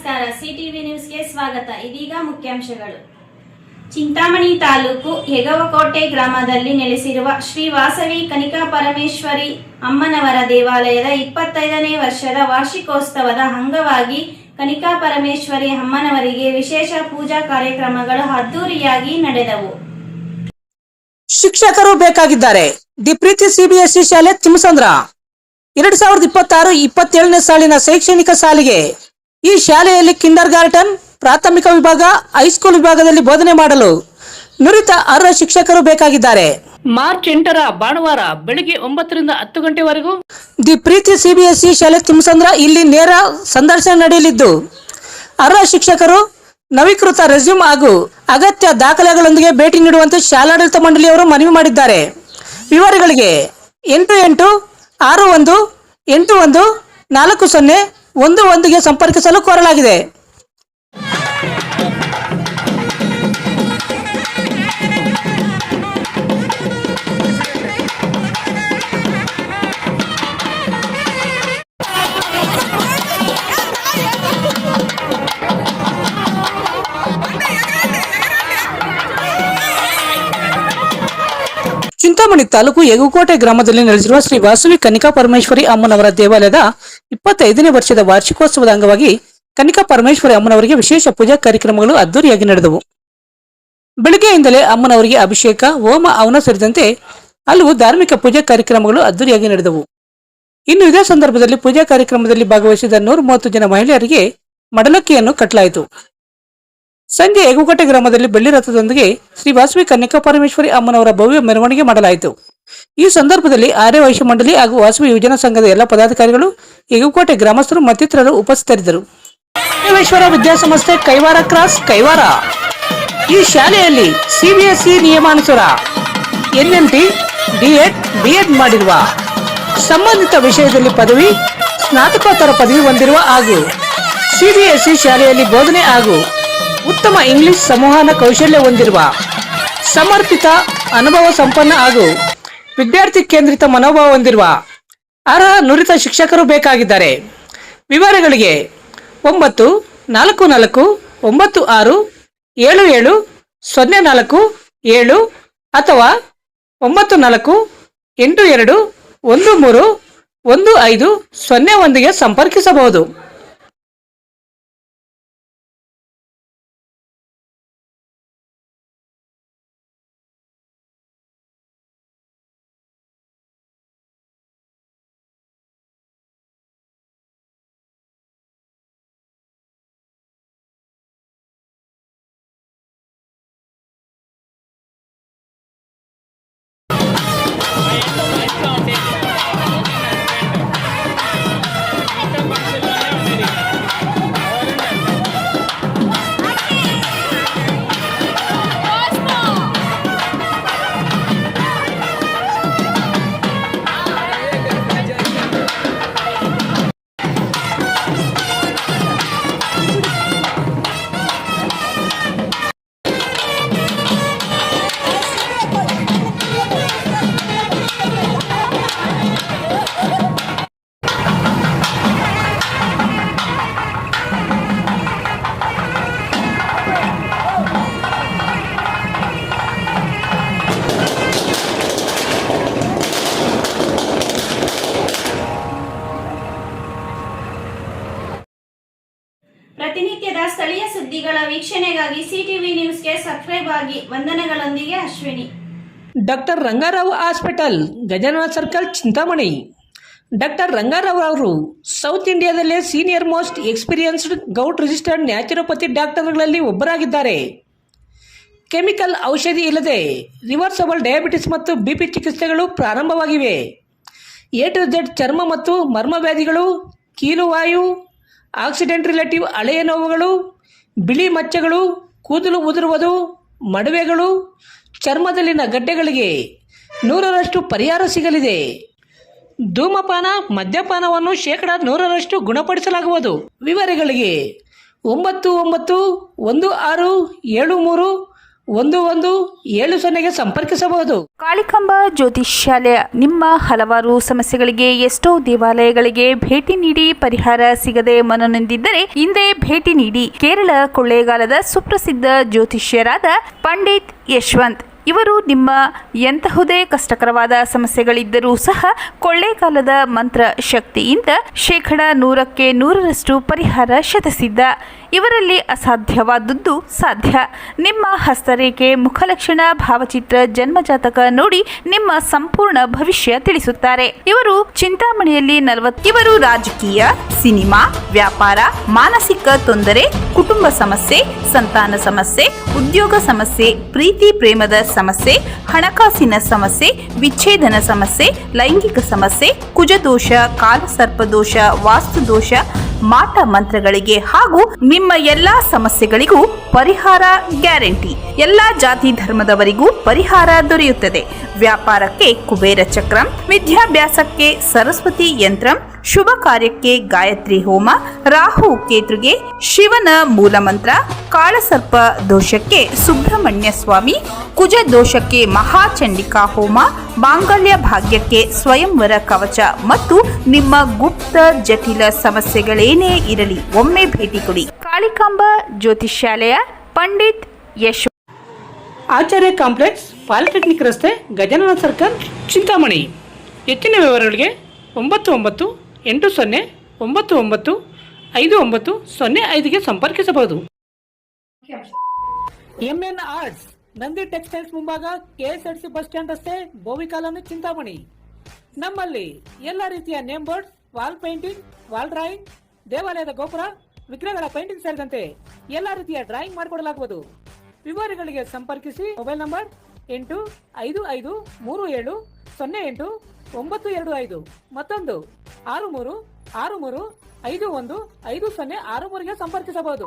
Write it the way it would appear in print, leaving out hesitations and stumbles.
ನಮಸ್ಕಾರ. ಸಿಟಿವಿ ನ್ಯೂಸ್ಗೆ ಸ್ವಾಗತ. ಇದೀಗ ಮುಖ್ಯಾಂಶಗಳು. ಚಿಂತಾಮಣಿ ತಾಲೂಕು ಹೆಗವಕೋಟೆ ಗ್ರಾಮದಲ್ಲಿ ನೆಲೆಸಿರುವ ಶ್ರೀ ವಾಸವಿ ಕನಿಕಾ ಪರಮೇಶ್ವರಿ ಅಮ್ಮನವರ ದೇವಾಲಯದ 25ನೇ ವರ್ಷದ ವಾರ್ಷಿಕೋತ್ಸವದ ಅಂಗವಾಗಿ ಕನಿಕಾ ಪರಮೇಶ್ವರಿ ಅಮ್ಮನವರಿಗೆ ವಿಶೇಷ ಪೂಜಾ ಕಾರ್ಯಕ್ರಮಗಳು ಅದ್ದೂರಿಯಾಗಿ ನಡೆದವು. ಶಿಕ್ಷಕರು ಬೇಕಾಗಿದ್ದಾರೆ. ದಿ ಪ್ರೀತಿ ಸಿಬಿಎಸ್ಇ ಶಾಲೆ ತಿಮ್ಮಸಂದ್ರ 2026-27ನೇ ಸಾಲಿನ ಶೈಕ್ಷಣಿಕ ಸಾಲಿಗೆ ಈ ಶಾಲೆಯಲ್ಲಿ ಕಿಂಡರ್ ಗಾರ್ಟನ್, ಪ್ರಾಥಮಿಕ ವಿಭಾಗ, ಹೈಸ್ಕೂಲ್ ವಿಭಾಗದಲ್ಲಿ ಬೋಧನೆ ಮಾಡಲು ನುರಿತ ಅರ್ಹ ಶಿಕ್ಷಕರು ಬೇಕಾಗಿದ್ದಾರೆ. ಮಾರ್ಚ್ 8ರ ಭಾನುವಾರ ಬೆಳಿಗ್ಗೆ 9 ರಿಂದ 10 ಗಂಟೆವರೆಗೂ ದಿ ಪ್ರೀತಿ ಸಿಬಿಎಸ್ಇ ಶಾಲೆ ತಿಮ್ಮಸಂದ್ರ ಇಲ್ಲಿ ನೇರ ಸಂದರ್ಶನ ನಡೆಯಲಿದ್ದು, ಅರ್ಹ ಶಿಕ್ಷಕರು ನವೀಕೃತ ರೆಸ್ಯೂಮ್ ಹಾಗೂ ಅಗತ್ಯ ದಾಖಲೆಗಳೊಂದಿಗೆ ಭೇಟಿ ನೀಡುವಂತೆ ಶಾಲಾಡಳಿತ ಮಂಡಳಿಯವರು ಮನವಿ ಮಾಡಿದ್ದಾರೆ. ವಿವರಗಳಿಗೆ 8861814011ಗೆ ಸಂಪರ್ಕಿಸಲು ಕೋರಲಾಗಿದೆ. ಚಿಂತಾಮಣಿ ತಾಲೂಕು ಹೆಗವಕೋಟೆ ಗ್ರಾಮದಲ್ಲಿ ನೆಲೆಸಿರುವ ಶ್ರೀ ವಾಸವಿ ಕನಿಕಾ ಪರಮೇಶ್ವರಿ ಅಮ್ಮನವರ ದೇವಾಲಯದ 25ನೇ ವರ್ಷದ ವಾರ್ಷಿಕೋತ್ಸವದ ಅಂಗವಾಗಿ ಕನಿಕಾ ಪರಮೇಶ್ವರಿ ಅಮ್ಮನವರಿಗೆ ವಿಶೇಷ ಪೂಜಾ ಕಾರ್ಯಕ್ರಮಗಳು ಅದ್ದೂರಿಯಾಗಿ ನಡೆದವು. ಬೆಳಗ್ಗೆಯಿಂದಲೇ ಅಮ್ಮನವರಿಗೆ ಅಭಿಷೇಕ, ಹೋಮ, ಹವನ ಸೇರಿದಂತೆ ಹಲವು ಧಾರ್ಮಿಕ ಪೂಜಾ ಕಾರ್ಯಕ್ರಮಗಳು ಅದ್ದೂರಿಯಾಗಿ ನಡೆದವು. ಇನ್ನು ಇದೇ ಸಂದರ್ಭದಲ್ಲಿ ಪೂಜಾ ಕಾರ್ಯಕ್ರಮದಲ್ಲಿ ಭಾಗವಹಿಸಿದ 130 ಜನ ಮಹಿಳೆಯರಿಗೆ ಮಡಲಕ್ಕಿಯನ್ನು ಕಟ್ಟಲಾಯಿತು. ಸಂಜೆ ಹೆಗವಕೋಟೆ ಗ್ರಾಮದಲ್ಲಿ ಬೆಳ್ಳಿ ರಥದೊಂದಿಗೆ ಶ್ರೀ ವಾಸವಿ ಕನ್ಯಕಾ ಪರಮೇಶ್ವರಿ ಅಮ್ಮನವರ ಭವ್ಯ ಮೆರವಣಿಗೆ ಮಾಡಲಾಯಿತು. ಈ ಸಂದರ್ಭದಲ್ಲಿ ಆರ್ಯ ವೈಶ್ಯ ಮಂಡಳಿ ಹಾಗೂ ವಾಸವಿ ಯೋಜನಾ ಸಂಘದ ಎಲ್ಲ ಪದಾಧಿಕಾರಿಗಳು, ಹೆಗವಕೋಟೆ ಗ್ರಾಮಸ್ಥರು ಮತ್ತಿತರರು ಉಪಸ್ಥಿತರಿದ್ದರು. ಬಸವೇಶ್ವರ ವಿದ್ಯಾಸಂಸ್ಥೆ ಕೈವಾರ ಕ್ರಾಸ್ ಕೈವಾರ ಈ ಶಾಲೆಯಲ್ಲಿ ಸಿಬಿಎಸ್ಇ ನಿಯಮಾನುಸಾರ ಎನ್ಎಂಟಿ, ಡಿಎಡ್, ಬಿಎಡ್ ಮಾಡಿರುವ, ಸಂಬಂಧಿತ ವಿಷಯದಲ್ಲಿ ಪದವಿ, ಸ್ನಾತಕೋತ್ತರ ಪದವಿ ಹೊಂದಿರುವ ಹಾಗೂ ಸಿಬಿಎಸ್ಇ ಶಾಲೆಯಲ್ಲಿ ಬೋಧನೆ ಹಾಗೂ ಉತ್ತಮ ಇಂಗ್ಲಿಷ್ ಸಂವಹನ ಕೌಶಲ್ಯ ಹೊಂದಿರುವ, ಸಮರ್ಪಿತ ಅನುಭವ ಸಂಪನ್ನ ಹಾಗೂ ವಿದ್ಯಾರ್ಥಿ ಕೇಂದ್ರಿತ ಮನೋಭಾವ ಹೊಂದಿರುವ ಅರ್ಹ ನುರಿತ ಶಿಕ್ಷಕರು ಬೇಕಾಗಿದ್ದಾರೆ. ವಿವರಗಳಿಗೆ 9496770407 ಅಥವಾ 9482131501ಗೆ ಸಂಪರ್ಕಿಸಬಹುದು. ಪ್ರತಿನಿತ್ಯದ ಸ್ಥಳೀಯ ಸುದ್ದಿಗಳ ವೀಕ್ಷಣೆಗಾಗಿ ಸಿಟಿವಿ ನ್ಯೂಸ್ಗೆ ಸಬ್ಸ್ಕ್ರೈಬ್ ಆಗಿ. ವಂದನೆಗಳೊಂದಿಗೆ Ashwini. Doctor Rangarao hospital, Gajanana circle, Chintamani. Doctor Rangarao ಅವರು ಸೌತ್ ಇಂಡಿಯಾದಲ್ಲೇ senior most experienced gout registered naturopathy ಡಾಕ್ಟರ್ಗಳಲ್ಲಿ ಒಬ್ಬರಾಗಿದ್ದಾರೆ. ಕೆಮಿಕಲ್ ಔಷಧಿ ಇಲ್ಲದೆ ರಿವರ್ಸಬಲ್ ಡಯಾಬಿಟಿಸ್ ಮತ್ತು ಬಿಪಿ ಚಿಕಿತ್ಸೆಗಳು ಪ್ರಾರಂಭವಾಗಿವೆ. ಎ ಟು ಝೆಡ್ ಚರ್ಮ ಮತ್ತು ಮರ್ಮ ವ್ಯಾಧಿಗಳು, ಕೀಲುವಾಯು, ಆಕ್ಸಿಡೆಂಟ್ ರಿಲೇಟಿವ್ ಹಳೆಯ ನೋವುಗಳು, ಬಿಳಿ ಮಚ್ಚೆಗಳು, ಕೂದಲು ಉದುರುವುದು, ಮಡುವೆಗಳು, ಚರ್ಮದಲ್ಲಿನ ಗಡ್ಡೆಗಳಿಗೆ 100ರಷ್ಟು ಪರಿಹಾರ ಸಿಗಲಿದೆ. ಧೂಮಪಾನ, ಮದ್ಯಪಾನವನ್ನು 100% ಗುಣಪಡಿಸಲಾಗುವುದು. ವಿವರಗಳಿಗೆ 991673 1170 ಸಂಪರ್ಕಿಸಬಹುದು. ಕಾಳಿಕಾಂಬ ಜ್ಯೋತಿಷ್ಯಾಲಯ ನಿಮ್ಮ ಹಲವಾರು ಸಮಸ್ಯೆಗಳಿಗೆ ಎಷ್ಟೋ ದೇವಾಲಯಗಳಿಗೆ ಭೇಟಿ ನೀಡಿ ಪರಿಹಾರ ಸಿಗದೆ ಮನನೊಂದಿದ್ದರೆ ಹಿಂದೆ ಭೇಟಿ ನೀಡಿ. ಕೇರಳ ಕೊಳ್ಳೇಗಾಲದ ಸುಪ್ರಸಿದ್ಧ ಜ್ಯೋತಿಷ್ಯರಾದ ಪಂಡಿತ್ ಯಶವಂತ್ ಇವರು ನಿಮ್ಮ ಎಂತಹುದೇ ಕಷ್ಟಕರವಾದ ಸಮಸ್ಯೆಗಳಿದ್ದರೂ ಸಹ ಕೊಳ್ಳೇಗಾಲದ ಮಂತ್ರ ಶಕ್ತಿಯಿಂದ 100% ಪರಿಹಾರ ಶತಸಿದ್ಧ. ಇವರಲ್ಲಿ ಅಸಾಧ್ಯವಾದದ್ದು ಸಾಧ್ಯ. ನಿಮ್ಮ ಹಸ್ತರೇಖೆ, ಮುಖಲಕ್ಷಣ, ಭಾವಚಿತ್ರ, ಜನ್ಮಜಾತಕ ನೋಡಿ ನಿಮ್ಮ ಸಂಪೂರ್ಣ ಭವಿಷ್ಯ ತಿಳಿಸುತ್ತಾರೆ. ಇವರು ಚಿಂತಾಮಣಿಯಲ್ಲಿ ಇವರು ರಾಜಕೀಯ, ಸಿನಿಮಾ, ವ್ಯಾಪಾರ, ಮಾನಸಿಕ ತೊಂದರೆ, ಕುಟುಂಬ ಸಮಸ್ಯೆ, ಸಂತಾನ ಸಮಸ್ಯೆ, ಉದ್ಯೋಗ ಸಮಸ್ಯೆ, ಪ್ರೀತಿ ಪ್ರೇಮದ ಸಮಸ್ಯೆ, ಹಣಕಾಸಿನ ಸಮಸ್ಯೆ, ವಿಚ್ಛೇದನ ಸಮಸ್ಯೆ, ಲೈಂಗಿಕ ಸಮಸ್ಯೆ, ಕುಜದೋಷ, ಕಾಲಸರ್ಪದೋಷ, ವಾಸ್ತುದೋಷ, ಮಾಟ ಮಂತ್ರಗಳಿಗೆ ಹಾಗೂ ನಿಮ್ಮ ಎಲ್ಲಾ ಸಮಸ್ಯೆಗಳಿಗೂ ಪರಿಹಾರ ಗ್ಯಾರಂಟಿ. ಎಲ್ಲಾ ಜಾತಿ ಧರ್ಮದವರಿಗೂ ಪರಿಹಾರ ದೊರೆಯುತ್ತದೆ. ವ್ಯಾಪಾರಕ್ಕೆ ಕುಬೇರ ಚಕ್ರಂ, ವಿದ್ಯಾಭ್ಯಾಸಕ್ಕೆ ಸರಸ್ವತಿ ಯಂತ್ರಂ, ಶುಭ ಕಾರ್ಯಕ್ಕೆ ಗಾಯತ್ರಿ ಹೋಮ, ರಾಹು ಕೇತುಗೆ ಶಿವನ ಮೂಲಮಂತ್ರ, ಕಾಳಸರ್ಪ ದೋಷಕ್ಕೆ ಸುಬ್ರಹ್ಮಣ್ಯ ಸ್ವಾಮಿ, ಕುಜ ದೋಷಕ್ಕೆ ಮಹಾಚಂಡಿಕಾ ಹೋಮ, ಮಾಂಗಲ್ಯ ಭಾಗ್ಯಕ್ಕೆ ಸ್ವಯಂವರ ಕವಚ ಮತ್ತು ನಿಮ್ಮ ಗುಪ್ತ ಜಟಿಲ ಸಮಸ್ಯೆಗಳೇನೇ ಇರಲಿ ಒಮ್ಮೆ ಭೇಟಿ ಕೊಡಿ. ಕಾಳಿಕಾಂಬ ಜ್ಯೋತಿಷ್ಯಾಲಯ, ಪಂಡಿತ್ ಯಶ್, ಆಚಾರ್ಯ ಕಾಂಪ್ಲೆಕ್ಸ್, ಪಾಲಿಟೆಕ್ನಿಕ್ ರಸ್ತೆ, ಗಜಾನನ ಸರ್ಕಲ್, ಚಿಂತಾಮಣಿ. ಹೆಚ್ಚಿನ ವಿವರಗಳಿಗೆ 9980995905ಗೆ ಸಂಪರ್ಕಿಸಬಹುದು. MN ಆರ್ಟ್ಸ್, ನಂದಿ ಟೆಕ್ಸ್ಟೈಲ್ಸ್ ಮುಂಭಾಗ, KSRTC ಬಸ್ ಸ್ಟ್ಯಾಂಡ್ ರಸ್ತೆ, ಬೋವಿ ಕಾಲೋನಿ, ಚಿಂತಾಮಣಿ. ನಮ್ಮಲ್ಲಿ ಎಲ್ಲ ರೀತಿಯ name board, wall painting, wall drawing, ದೇವಾಲಯದ ಗೋಪುರ, ವಿಗ್ರಹಗಳ ಪೇಂಟಿಂಗ್ ಸೇರಿದಂತೆ ಎಲ್ಲ ರೀತಿಯ ಡ್ರಾಯಿಂಗ್ ಮಾಡಿಕೊಡಲಾಗುವುದು. ವಿವರಗಳಿಗೆ ಸಂಪರ್ಕಿಸಿ. ಮೊಬೈಲ್ ನಂಬರ್ 8553708925, ಮತ್ತೊಂದು 6363515063ಗೆ ಸಂಪರ್ಕಿಸಬಹುದು.